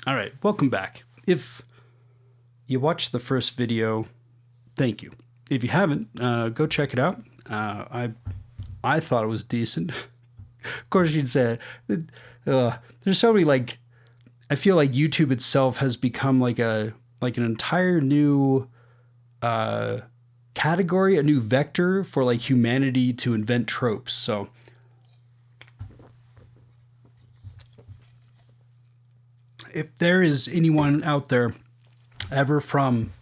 All right, welcome back. If you watched the first video, thank you. If you haven't, go check it out. I thought it was decent. Of course, you'd say there's so many I feel like YouTube itself has become an entire new category, a new vector for humanity to invent tropes. So if there is anyone out there ever from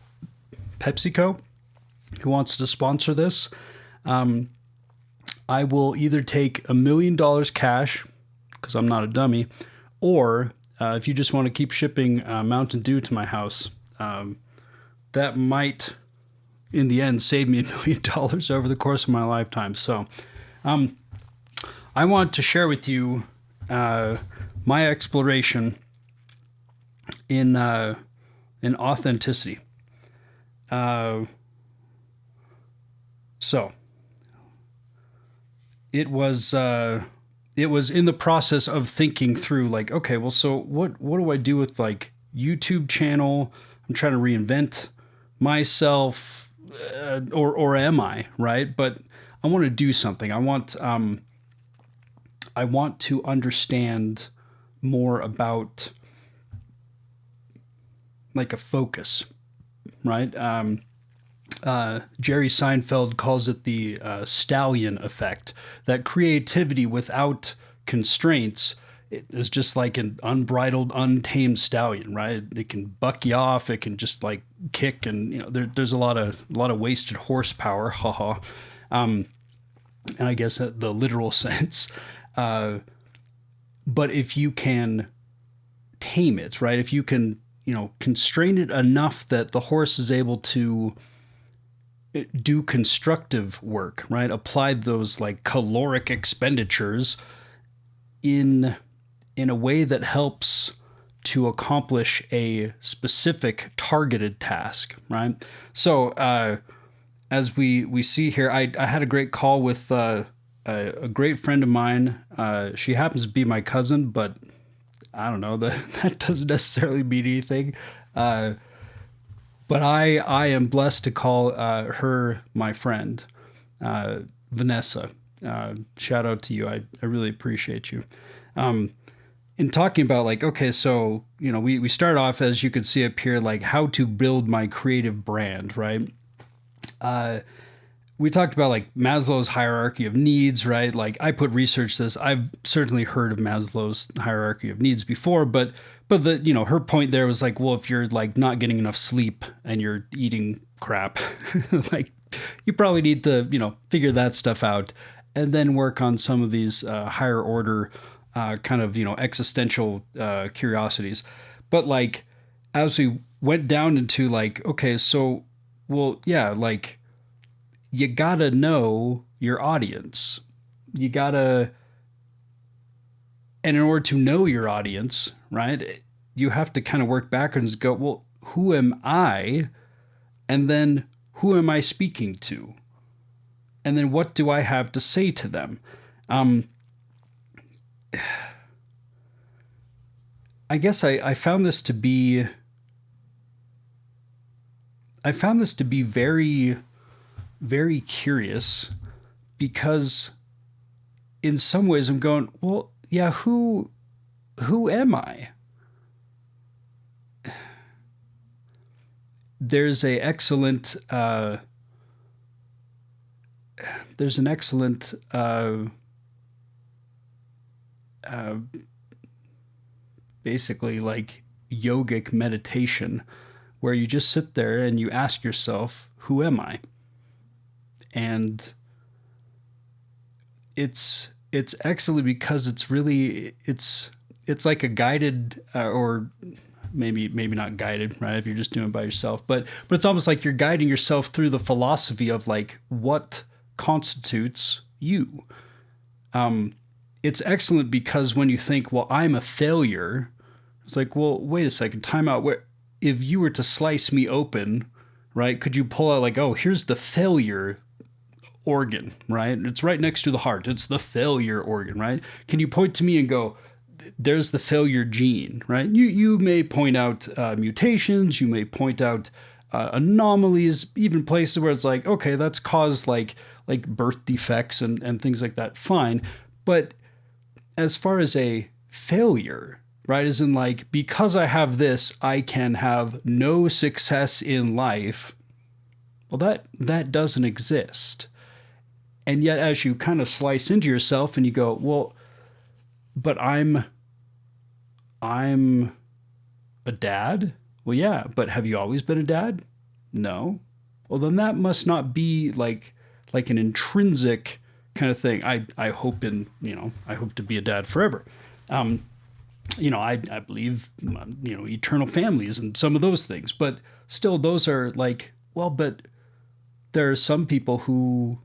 PepsiCo who wants to sponsor this, I will either take $1 million cash, because I'm not a dummy, or if you just want to keep shipping Mountain Dew to my house, that might, in the end, save me $1 million over the course of my lifetime. So I want to share with you my exploration in authenticity. So it was in the process of thinking through okay, well, so what do I do with YouTube channel? I'm trying to reinvent myself, or am I, right? But I want to do something. I want to understand more about a focus, right? Jerry Seinfeld calls it the stallion effect, that creativity without constraints is just like an unbridled, untamed stallion, right? It can buck you off. It can just kick, and there's a lot of wasted horsepower, haha. And I guess the literal sense. But if you can tame it, right? If you can, constrain it enough that the horse is able to do constructive work, right? Apply those caloric expenditures in a way that helps to accomplish a specific targeted task, right? So as we see here, I had a great call with a great friend of mine. She happens to be my cousin, but I don't know, that doesn't necessarily mean anything. But I am blessed to call her my friend, Vanessa. Shout out to you. I really appreciate you. In talking about okay, so, we start off, as you can see up here, how to build my creative brand, right? We talked about Maslow's hierarchy of needs, right? I put research this. I've certainly heard of Maslow's hierarchy of needs before, but the, her point there was well, if you're not getting enough sleep and you're eating crap, you probably need to, figure that stuff out and then work on some of these higher order kind of, existential curiosities. But as we went down into okay, so, well, yeah, you gotta know your audience. You gotta, and in order to know your audience, right, you have to kind of work backwards and go, well, who am I? And then who am I speaking to? And then what do I have to say to them? I guess I found this to be very, very curious, because in some ways I'm going, well, yeah, who am I? There's an excellent basically yogic meditation where you just sit there and you ask yourself, who am I? And it's excellent because it's like a guided or maybe not guided, right, if you're just doing it by yourself, but it's almost like you're guiding yourself through the philosophy of what constitutes you. It's excellent because when you think, well, I'm a failure, it's well, wait a second, time out. Where if you were to slice me open, right, could you pull out oh, here's the failure organ, right? It's right next to the heart. It's the failure organ, right? Can you point to me and go, there's the failure gene, right? You may point out mutations, you may point out anomalies, even places where it's like, okay, that's caused like birth defects and things like that. Fine, but as far as a failure, right, as in like, because I have this, I can have no success in life. Well, that doesn't exist. And yet, as you kind of slice into yourself and you go, well, but I'm a dad. Well, yeah, but have you always been a dad? No. Well, then that must not be like an intrinsic kind of thing. I hope I hope to be a dad forever. Um, I believe eternal families and some of those things, but still those are like, well, but there are some people who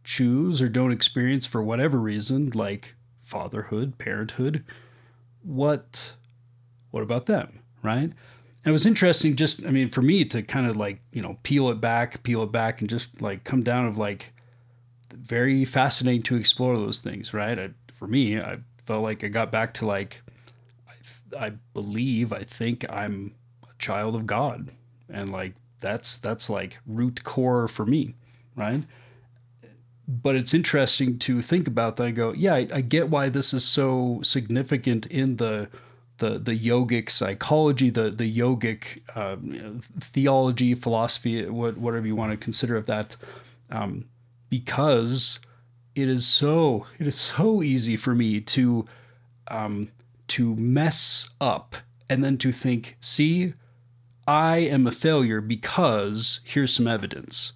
choose or don't experience for whatever reason, like fatherhood, parenthood. What what about them, right? And it was interesting, just I mean, for me to kind of like peel it back, and just like come down of like very fascinating to explore those things, right? For me, I felt like I got back to like I think I'm a child of God, and like that's like root core for me, right? But it's interesting to think about that and go, yeah, I get why this is so significant in the yogic psychology, the yogic theology, philosophy, whatever you want to consider of that, um, because it is so easy for me um, to mess up and then to think, see, I am a failure because here's some evidence.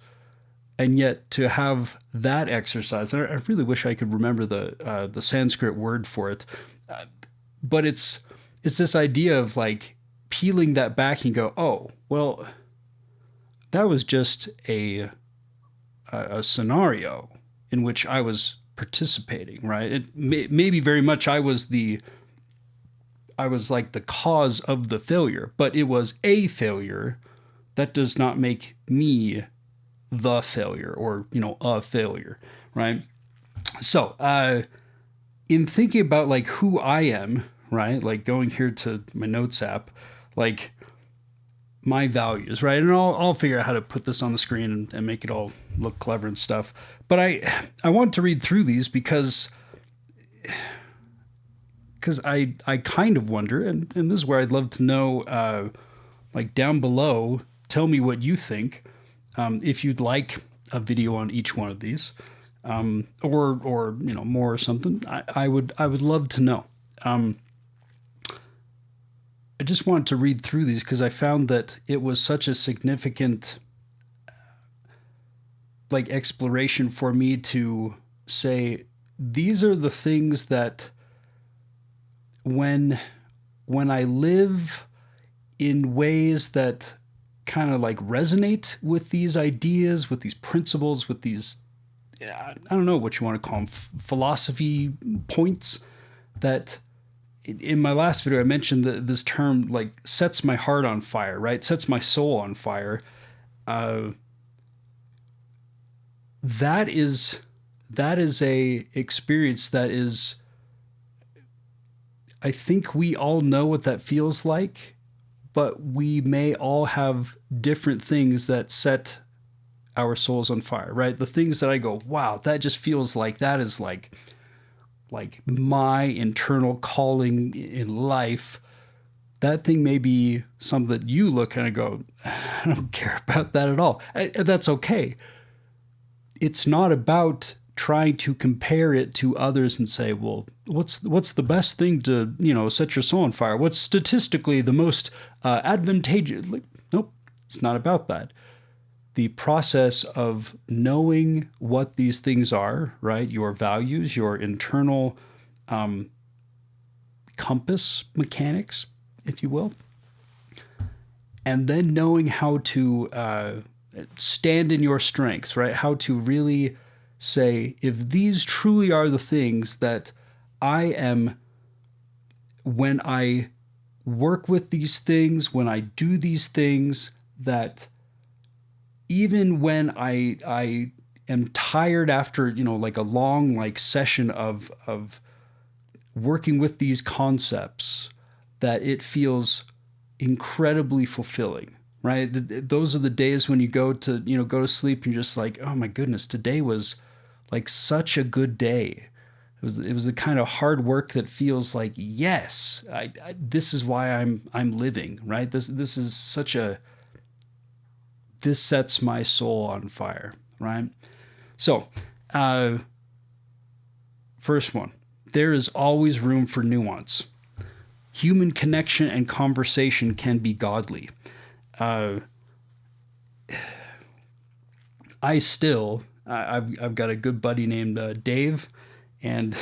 And yet to have that exercise, I really wish I could remember the Sanskrit word for it, uh, but it's this idea of like peeling that back and go, oh well, that was just a scenario in which I was participating, right? Maybe very much I was like the cause of the failure, but it was a failure. That does not make me the failure, or a failure, right? So in thinking about like who I am, right, like going here to my notes app, like my values, right, and I'll figure out how to put this on the screen and make it all look clever and stuff, but I want to read through these because I kind of wonder, and this is where I'd love to know, like down below, tell me what you think, if you'd like a video on each one of these, or more or something. I would love to know. Um, I just wanted to read through these because I found that it was such a significant like exploration for me to say these are the things that when I live in ways that kind of like resonate with these ideas, with these principles, with these, I don't know what you want to call them, philosophy points, that in my last video I mentioned that this term like sets my heart on fire, right? Sets my soul on fire. Uh, that is a experience that is, I think we all know what that feels like, but we may all have different things that set our souls on fire, right? The things that I go, wow, that just feels like that is like my internal calling in life. That thing may be something that you look and go, I don't care about that at all. That's okay. It's not about trying to compare it to others and say, well, what's the best thing to set your soul on fire? What's statistically the most advantageous? Like, nope, it's not about that. The process of knowing what these things are, right? Your values, your internal um, compass mechanics, if you will, and then knowing how to stand in your strengths, right? How to really say, if these truly are the things that I am, when I work with these things, when I do these things, that even when I am tired after like a long like session of working with these concepts that it feels incredibly fulfilling, right? Those are the days when you go to sleep and you're just like, oh my goodness, today was like such a good day. It was the kind of hard work that feels like, yes, this is why I'm living, right? This is such a this sets my soul on fire, right? So, uh, first one, there is always room for nuance. Human connection and conversation can be godly. Uh, I've got a good buddy named Dave, and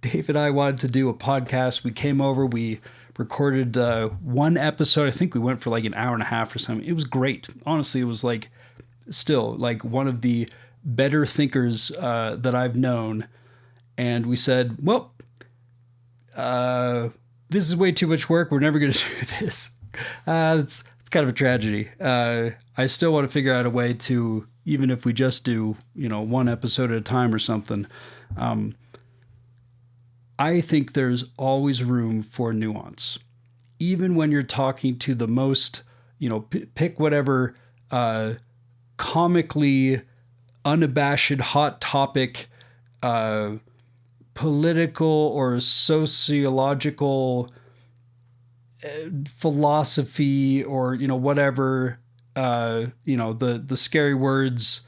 Dave and I wanted to do a podcast. We came over, we recorded one episode. I think we went for like an hour and a half or something. It was great. Honestly, it was like still like one of the better thinkers that I've known. And we said, well, this is way too much work. We're never going to do this. It's kind of a tragedy. I still want to figure out a way to, even if we just do, one episode at a time or something. I think there's always room for nuance, even when you're talking to the most, pick whatever comically unabashed hot topic, political or sociological philosophy, or whatever, the scary words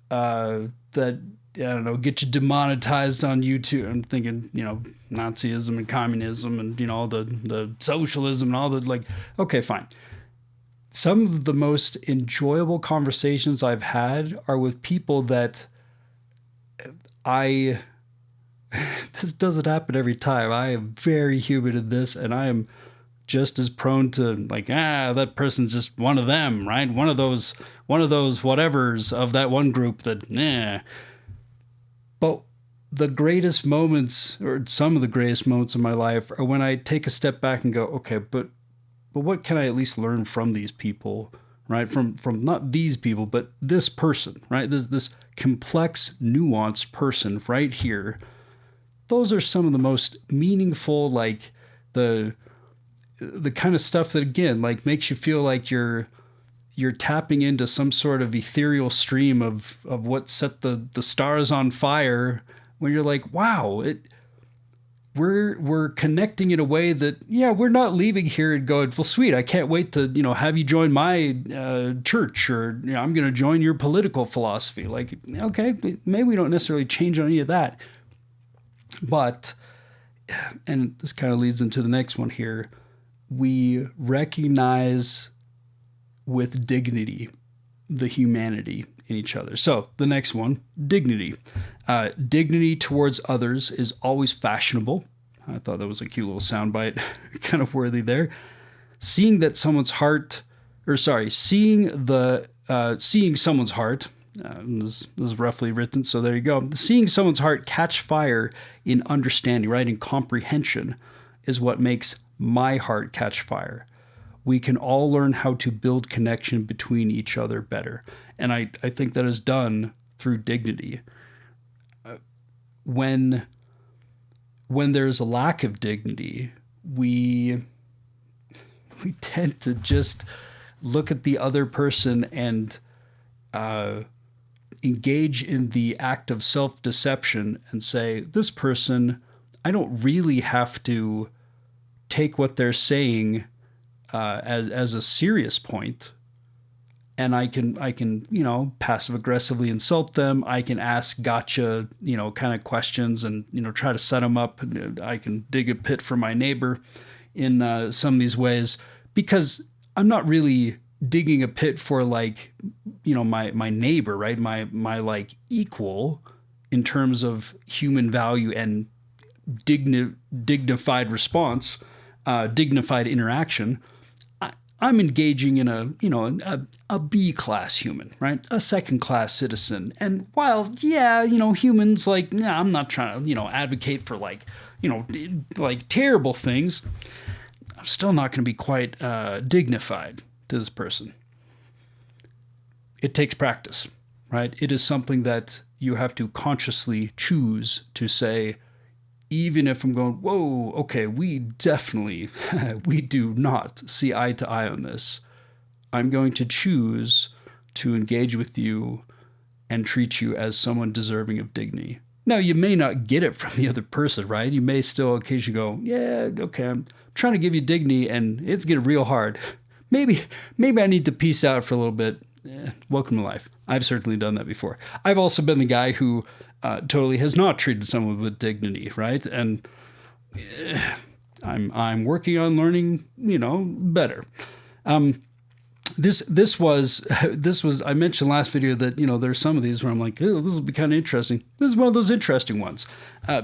that, I don't know, get you demonetized on YouTube. I'm thinking, Nazism and communism and all the socialism and all the, like, okay, fine. Some of the most enjoyable conversations I've had are with people that this doesn't happen every time. I am very human in this, and I am just as prone to like, that person's just one of them, right? One of those whatevers of that one group that, But the greatest moments, or some of the greatest moments of my life, are when I take a step back and go, okay, but what can I at least learn from these people, right? From not these people, but this person, right? This complex, nuanced person right here. Those are some of the most meaningful, like the kind of stuff that, again, like makes you feel like you're tapping into some sort of ethereal stream of what set the stars on fire, when you're like, wow, we're connecting in a way that, we're not leaving here and going, well, sweet, I can't wait to, have you join my church, or, I'm going to join your political philosophy. Like, okay, maybe we don't necessarily change on any of that. But, and this kind of leads into the next one here, we recognize with dignity the humanity in each other. So the next one, dignity. Dignity towards others is always fashionable. I thought that was a cute little soundbite, kind of worthy there. Seeing someone's heart. This is roughly written, so there you go. Seeing someone's heart catch fire in understanding, right, in comprehension, is what makes my heart catch fire. We can all learn how to build connection between each other better. And I think that is done through dignity. When there's a lack of dignity, we tend to just look at the other person and engage in the act of self-deception and say, this person, I don't really have to take what they're saying as a serious point, and I can passive aggressively insult them. I can ask gotcha kind of questions and try to set them up. I can dig a pit for my neighbor in some of these ways, because I'm not really digging a pit for like my neighbor, right? My like equal in terms of human value and dignified response, dignified interaction. I'm engaging in a B class human, right? A second class citizen. And while, humans, like, I'm not trying to, advocate for like terrible things, I'm still not going to be quite dignified to this person. It takes practice, right? It is something that you have to consciously choose to say, even if I'm going, whoa, okay, we definitely, we do not see eye to eye on this. I'm going to choose to engage with you and treat you as someone deserving of dignity. Now, you may not get it from the other person, right? You may still occasionally go, yeah, okay, I'm trying to give you dignity and it's getting real hard. Maybe I need to peace out for a little bit. Welcome to life. I've certainly done that before. I've also been the guy who totally has not treated someone with dignity, right? And I'm working on learning, better. This was I mentioned last video that there's some of these where I'm like, oh, this will be kind of interesting. This is one of those interesting ones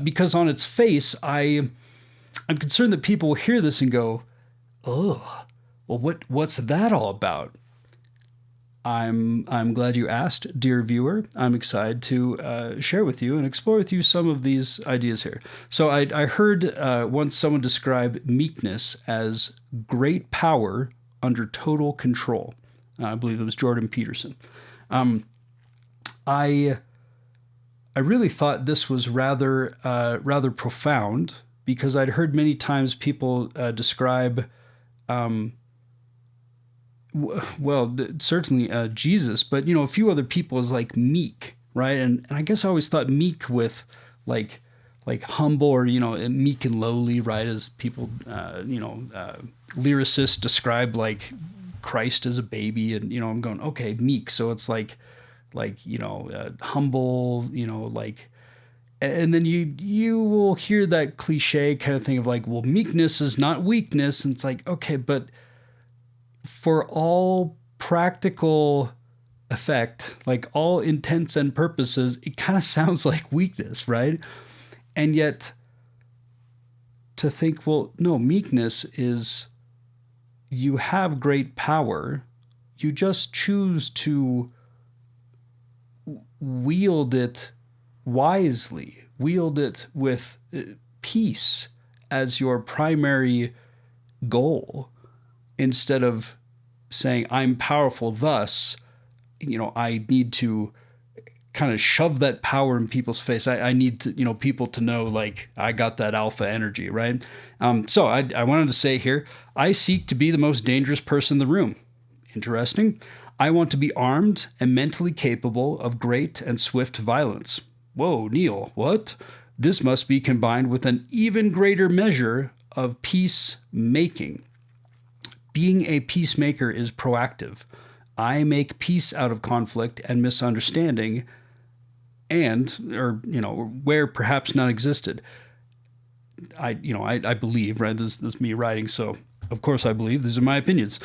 because on its face I'm concerned that people will hear this and go, oh, well, what's that all about? I'm glad you asked, dear viewer. I'm excited to share with you and explore with you some of these ideas here. So I heard once someone describe meekness as great power under total control. I believe it was Jordan Peterson. I really thought this was rather profound because I'd heard many times people describe certainly Jesus, but a few other people as like meek, right? And I guess I always thought meek with like humble or meek and lowly, right? As people lyricists describe like Christ as a baby, and I'm going, okay, meek, so it's like humble, like. And then you will hear that cliche kind of thing of like, well, meekness is not weakness, and it's like, okay, but for all practical effect, like all intents and purposes, it kind of sounds like weakness, right? And yet to think, well, no, meekness is you have great power, you just choose to wield it wisely, wield it with peace as your primary goal, instead of saying, I'm powerful, thus, I need to kind of shove that power in people's face. I need to, people to know, like, I got that alpha energy, right? So I wanted to say here, I seek to be the most dangerous person in the room. Interesting. I want to be armed and mentally capable of great and swift violence. Whoa, Neil, what? This must be combined with an even greater measure of peacemaking. Being a peacemaker is proactive. I make peace out of conflict and misunderstanding, or where perhaps none existed. I believe, right? This is me writing, so of course I believe. These are my opinions.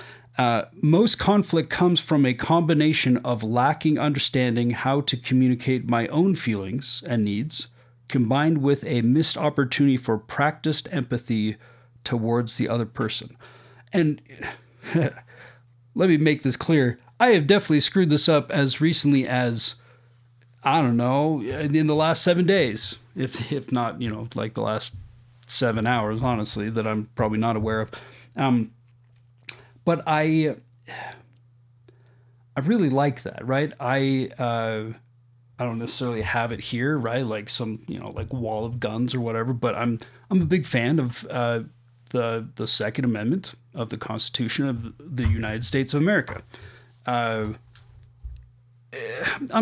Most conflict comes from a combination of lacking understanding how to communicate my own feelings and needs, combined with a missed opportunity for practiced empathy towards the other person. And let me make this clear. I have definitely screwed this up as recently as, I don't know, in the last 7 days, if not, like the last 7 hours, honestly, that I'm probably not aware of. But I really like that, right? I don't necessarily have it here, right? Like some, like wall of guns or whatever, but I'm a big fan of the Second Amendment of the Constitution of the United States of America. I'm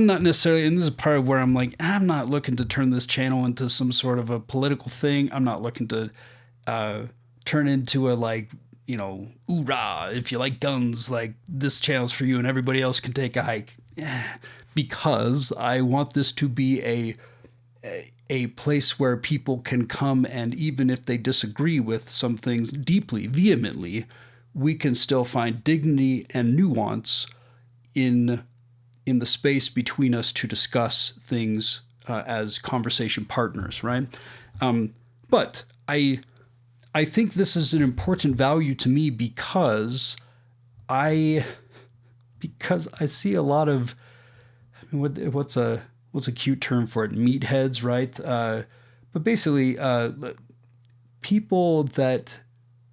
not necessarily, and this is part of where I'm like, I'm not looking to turn this channel into some sort of a political thing. I'm not looking to turn into a hoorah, if you like guns, like this channel's for you and everybody else can take a hike. Because I want this to be a place where people can come, and even if they disagree with some things deeply, vehemently, we can still find dignity and nuance in the space between us to discuss things as conversation partners, right? But I think this is an important value to me because I see a lot of, what's a cute term for it? Meatheads, right? But basically, people that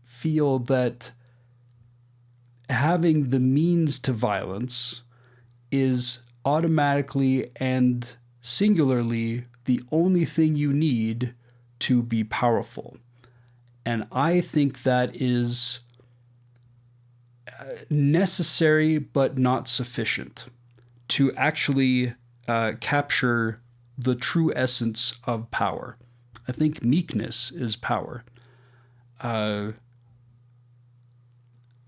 feel that having the means to violence is automatically and singularly the only thing you need to be powerful. And I think that is necessary but not sufficient to actually capture the true essence of power. I think meekness is power. Uh,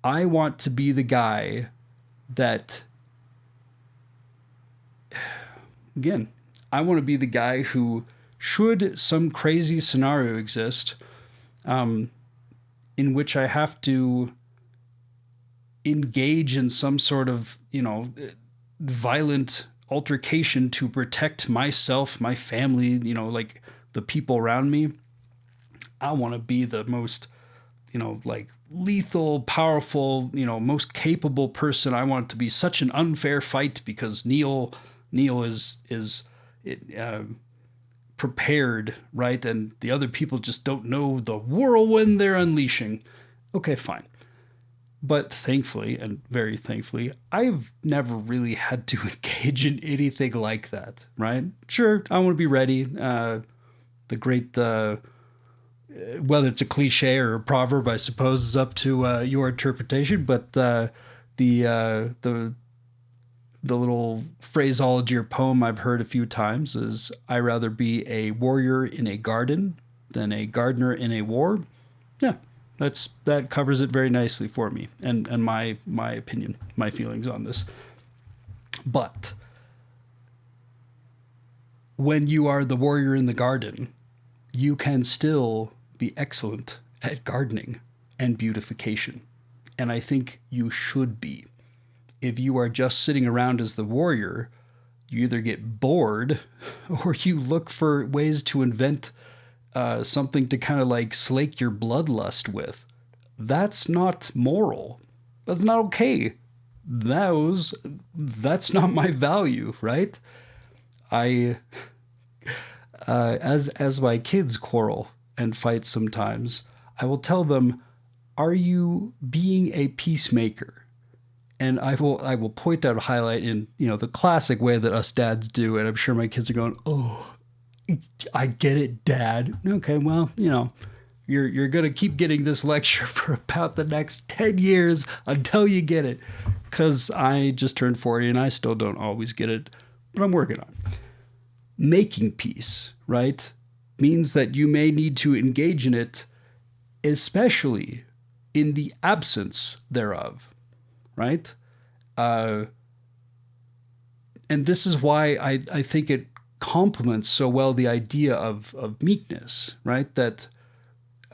I want to be the guy that, again, I want to be the guy who, should some crazy scenario exist, um, in which I have to engage in some sort of, violent altercation to protect myself, my family, like the people around me. I want to be the most, like lethal, powerful, most capable person. I want it to be such an unfair fight because Neil is prepared, right? And the other people just don't know the whirlwind they're unleashing. Okay, fine. But thankfully, and very thankfully, I've never really had to engage in anything like that, right? Sure, I want to be ready. The great, whether it's a cliche or a proverb, I suppose, is up to your interpretation. But the the little phraseology or poem I've heard a few times is, "I rather be a warrior in a garden than a gardener in a war." Yeah, that covers it very nicely for me, and my opinion, my feelings on this. But when you are the warrior in the garden, you can still be excellent at gardening and beautification. And I think you should be. If you are just sitting around as the warrior, you either get bored or you look for ways to invent something to kind of like slake your bloodlust with. That's not moral. That's not okay. That's not my value, right? I as my kids quarrel and fight sometimes, I will tell them, "Are you being a peacemaker?" And I will point out a highlight in the classic way that us dads do, and I'm sure my kids are going, "Oh, I get it, Dad." Okay, well, you're gonna keep getting this lecture for about the next 10 years until you get it, because I just turned 40 and I still don't always get it, but I'm working on it. Making peace, right, means that you may need to engage in it, especially in the absence thereof, right? Uh, and this is why I think it complements so well the idea of meekness, right? That,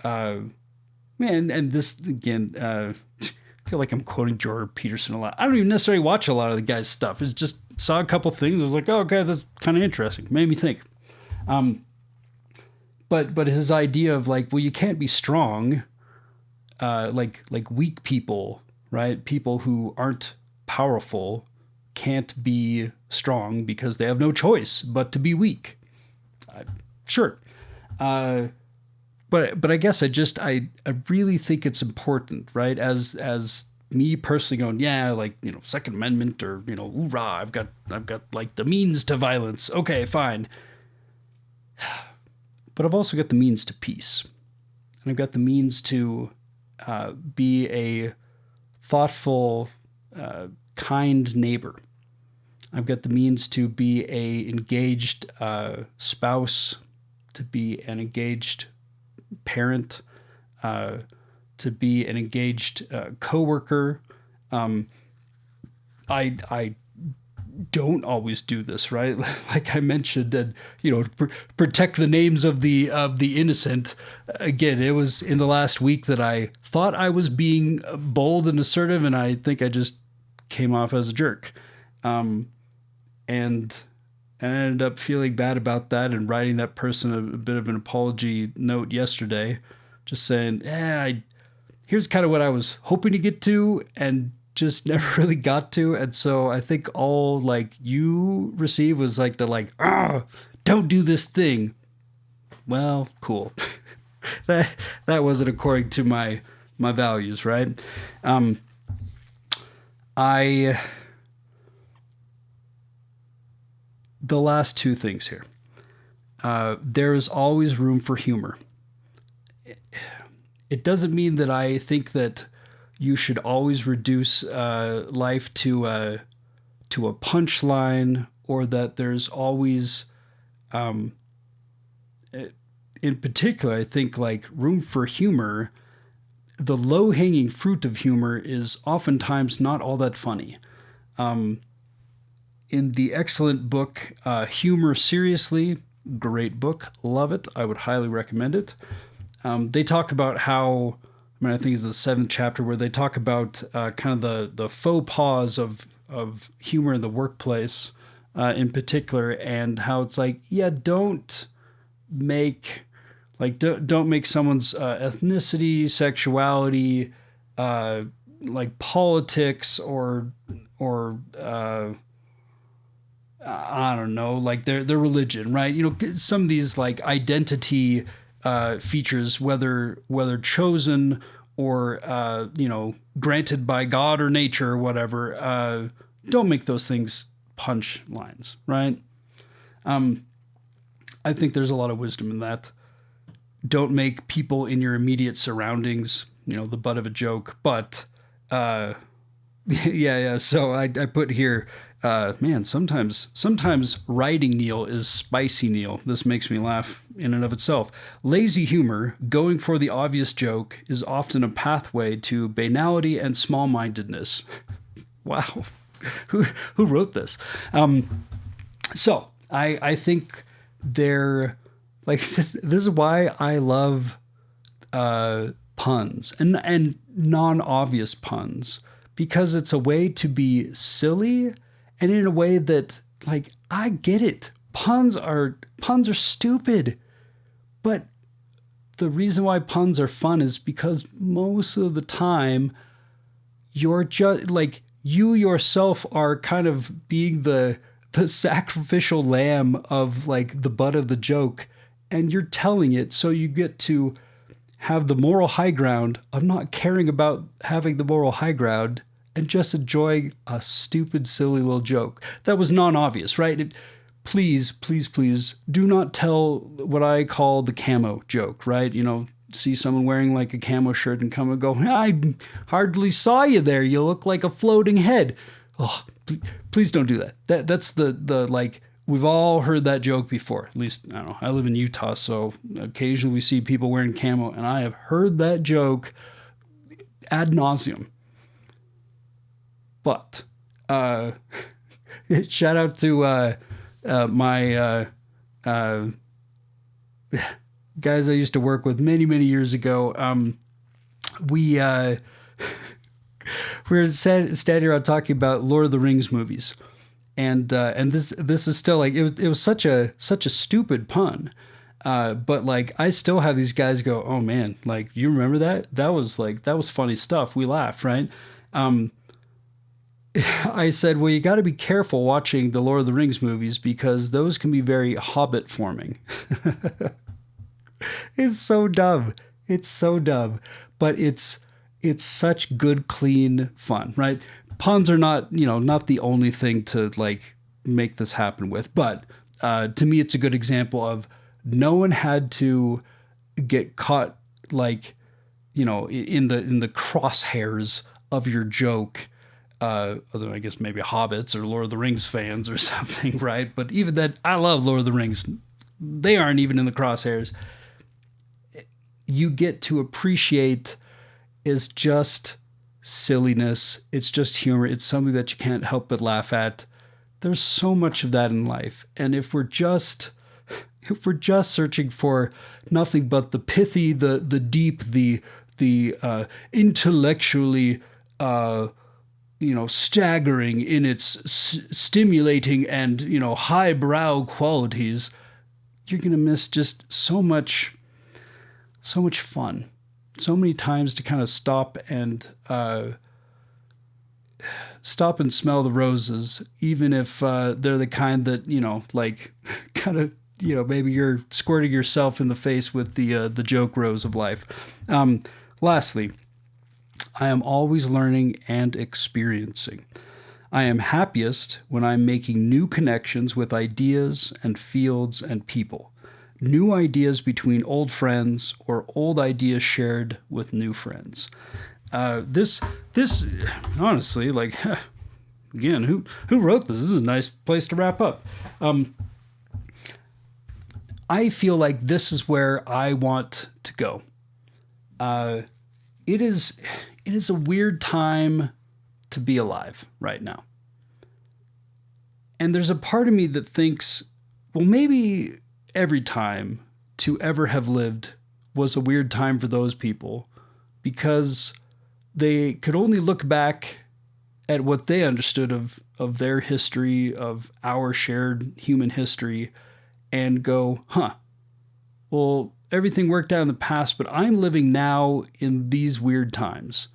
man, and this again, I feel like I'm quoting Jordan Peterson a lot. I don't even necessarily watch a lot of the guy's stuff. It's just saw a couple things. I was like, oh, okay, that's kind of interesting. Made me think. Um, but his idea of like, well, you can't be strong, like weak people, right? People who aren't powerful can't be strong because they have no choice but to be weak. Sure. Uh, but I guess I really think it's important, right? As me personally going, yeah, like, Second Amendment, or, hoorah, I've got like the means to violence. Okay, fine. But I've also got the means to peace. And I've got the means to be a thoughtful, kind neighbor. I've got the means to be a engaged spouse, to be an engaged parent, uh, to be an engaged coworker. Um, I don't always do this, right? Like I mentioned, and protect the names of the innocent. Again, it was in the last week that I thought I was being bold and assertive, and I think I just came off as a jerk. And I ended up feeling bad about that and writing that person a bit of an apology note yesterday, just saying, here's kind of what I was hoping to get to and just never really got to. And so I think all like you received was like don't do this thing. Well, cool. that wasn't according to my values, right? I The last two things here. there is always room for humor. It doesn't mean that I think that you should always reduce life to a punchline, or that there's always, um, in particular, I think like room for humor. The low hanging fruit of humor is oftentimes not all that funny. Um, in the excellent book Humor Seriously, great book, love it. I would highly recommend it. They talk about how, I mean, I think it's the seventh chapter where they talk about kind of the faux pas of humor in the workplace, in particular, and how it's like, yeah, make don't make someone's ethnicity, sexuality, uh, like politics, or I don't know, like their religion, right? You know, some of these like identity features, whether chosen or granted by God or nature or whatever, don't make those things punch lines, right? Um, I think there's a lot of wisdom in that. Don't make people in your immediate surroundings, the butt of a joke. But uh, yeah. So I put here, man, sometimes writing Neil is spicy Neil. This makes me laugh in and of itself. Lazy humor, going for the obvious joke, is often a pathway to banality and small-mindedness. Wow, who wrote this? So I think they're like this is why I love puns and non-obvious puns, because it's a way to be silly, and in a way that, like, I get it. Puns are stupid, but the reason why puns are fun is because most of the time you're just like, you yourself are kind of being the sacrificial lamb of like the butt of the joke, and you're telling it so you get to have the moral high ground of not caring about having the moral high ground and just enjoying a stupid, silly little joke that was non-obvious, right? Please do not tell what I call the camo joke, right? See someone wearing like a camo shirt and come and go, I hardly saw you there. You look like a floating head. Oh, please don't do that. That's the like, we've all heard that joke before. At least, I don't know. I live in Utah, so occasionally we see people wearing camo, and I have heard that joke ad nauseum. But shout out to my guys I used to work with many years ago. We we were standing around talking about Lord of the Rings movies, and this is still like, it was such a stupid pun, but like I still have these guys go, oh man, like, you remember that was funny stuff, we laughed, right? I said, well, you got to be careful watching the Lord of the Rings movies, because those can be very Hobbit forming. It's so dumb. It's so dumb, but it's such good, clean fun, right? Puns are not the only thing to like make this happen with, but to me, it's a good example of no one had to get caught, like, in the crosshairs of your joke. Other than, I guess, maybe Hobbits or Lord of the Rings fans or something, right? But even that, I love Lord of the Rings. They aren't even in the crosshairs. You get to appreciate is just silliness. It's just humor. It's something that you can't help but laugh at. There's so much of that in life. And if we're just searching for nothing but the pithy, the deep, the intellectually staggering in its stimulating and, highbrow qualities, you're going to miss just so much fun. So many times to kind of stop and smell the roses, even if they're the kind that, like, kind of, maybe you're squirting yourself in the face with the joke rose of life. Lastly, I am always learning and experiencing. I am happiest when I'm making new connections with ideas and fields and people. new ideas between old friends or old ideas shared with new friends. This honestly, like, again, who wrote this? This is a nice place to wrap up. I feel like this is where I want to go. Uh, it is a weird time to be alive right now. And there's a part of me that thinks, well, maybe every time to ever have lived was a weird time for those people because they could only look back at what they understood of their history, of our shared human history, and go, huh, well, everything worked out in the past, but I'm living now in these weird times.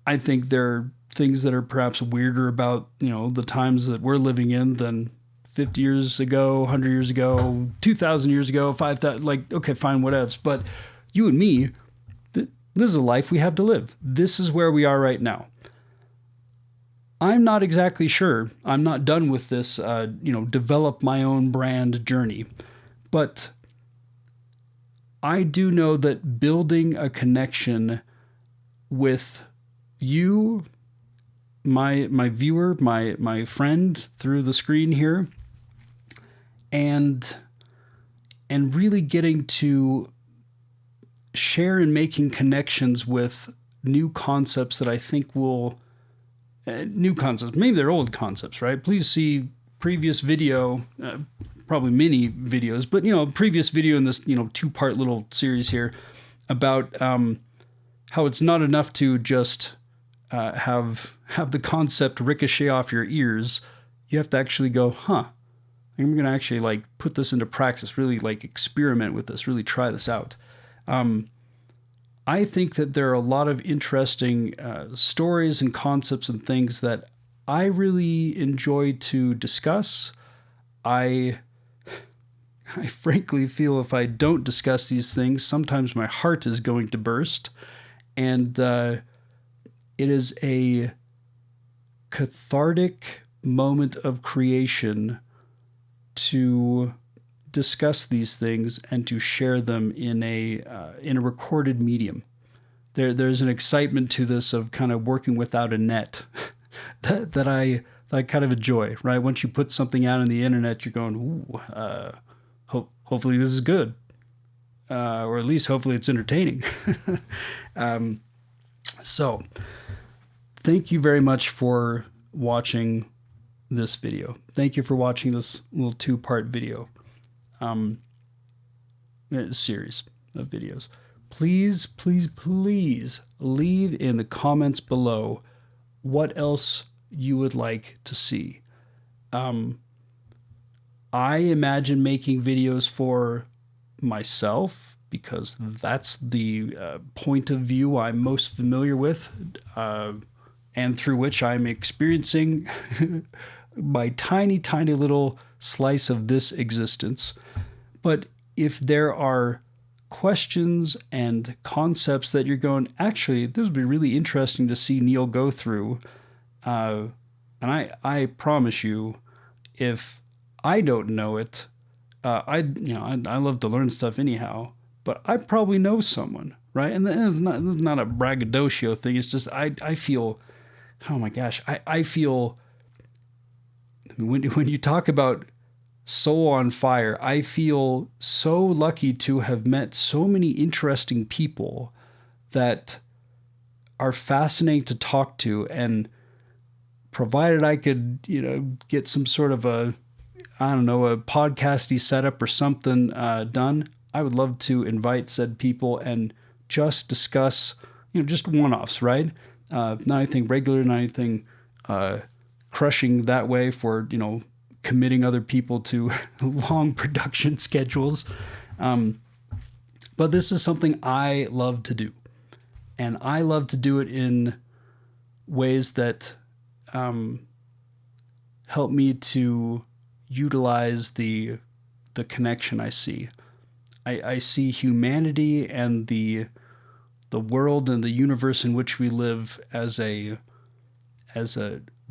I think there are things that are perhaps weirder about, the times that we're living in than 50 years ago, 100 years ago, 2,000 years ago, 5,000, like, okay, fine, whatevs. But you and me, this is a life we have to live. This is where we are right now. I'm not exactly sure. I'm not done with this, develop my own brand journey. But I do know that building a connection with you, my viewer, my friend through the screen here, and really getting to share and making connections with new concepts that I think will new concepts. Maybe they're old concepts, right? Please see previous video, probably many videos, but previous video in this 2-part little series here about how it's not enough to just have the concept ricochet off your ears. You have to actually go, huh? I'm going to actually like put this into practice, really like experiment with this, really try this out. I think that there are a lot of interesting stories and concepts and things that I really enjoy to discuss. I frankly feel if I don't discuss these things, sometimes my heart is going to burst. And it is a cathartic moment of creation to discuss these things and to share them in a recorded medium. There's an excitement to this of kind of working without a net that I kind of enjoy. Right, once you put something out on the internet, you're going, ooh, hopefully this is good, or at least hopefully it's entertaining. So, thank you very much for watching this video. Thank you for watching this little 2-part video. Series of videos. Please, please, please leave in the comments below what else you would like to see. I imagine making videos for myself because that's the point of view I'm most familiar with, and through which I'm experiencing my tiny, tiny little slice of this existence. But if there are questions and concepts that you're going, actually, this would be really interesting to see Neil go through, and I promise you, if I don't know it, I love to learn stuff anyhow, but I probably know someone, right? And this is not a braggadocio thing. It's just I feel, oh my gosh, I feel when you talk about soul on fire, I feel so lucky to have met so many interesting people that are fascinating to talk to, and provided I could, get some sort of a podcasty setup or something done, I would love to invite said people and just discuss, just one-offs, right? Not anything regular, not anything crushing that way for, committing other people to long production schedules. But this is something I love to do. And I love to do it in ways that help me to utilize the connection I see. I see humanity and the world and the universe in which we live as a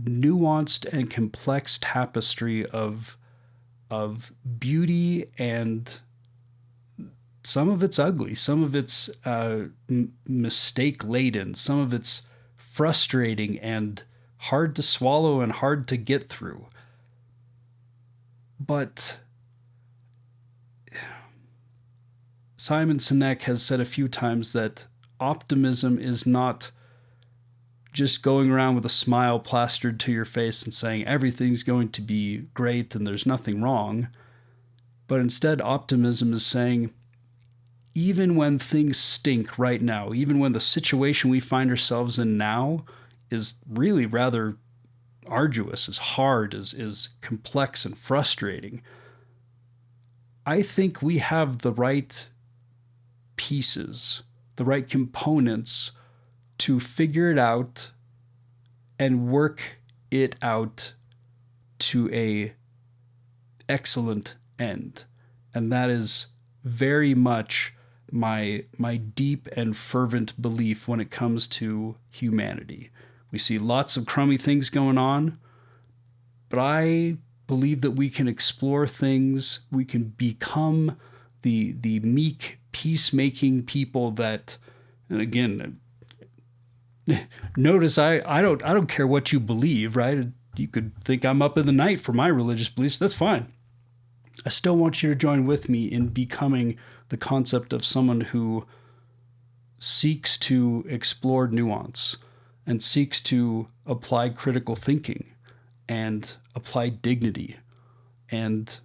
nuanced and complex tapestry of beauty and some of it's ugly, some of it's mistake laden, some of it's frustrating and hard to swallow and hard to get through. But Simon Sinek has said a few times that optimism is not just going around with a smile plastered to your face and saying everything's going to be great and there's nothing wrong. But instead, optimism is saying, even when things stink right now, even when the situation we find ourselves in now is really rather arduous, is hard, is complex and frustrating, I think we have the right pieces, the right components to figure it out and work it out to a excellent end. And that is very much my deep and fervent belief when it comes to humanity. We see lots of crummy things going on, but I believe that we can explore things, we can become the meek, peacemaking people that, and again, notice I don't care what you believe, right? You could think I'm up in the night for my religious beliefs. That's fine. I still want you to join with me in becoming the concept of someone who seeks to explore nuance and seeks to apply critical thinking and apply dignity and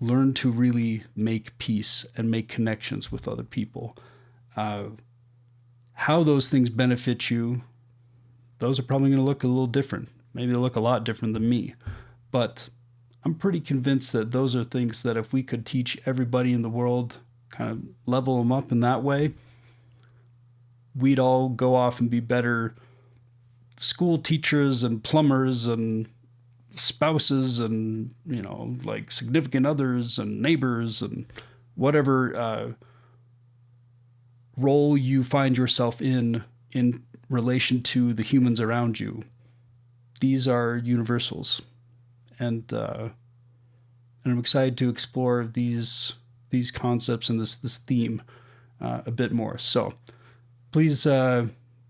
learn to really make peace and make connections with other people. How those things benefit you, those are probably going to look a little different. Maybe they'll look a lot different than me. But I'm pretty convinced that those are things that if we could teach everybody in the world, kind of level them up in that way, we'd all go off and be better school teachers and plumbers and spouses and, like significant others and neighbors and whatever role you find yourself in relation to the humans around you. These are universals. And I'm excited to explore these concepts and this theme a bit more. So please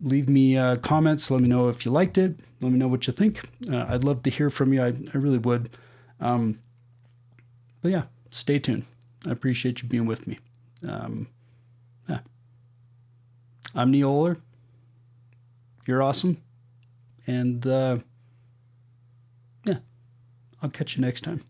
leave me comments. Let me know if you liked it. Let me know what you think. I'd love to hear from you. I really would. But yeah, stay tuned. I appreciate you being with me. Yeah. I'm Neil Oler. You're awesome. And yeah, I'll catch you next time.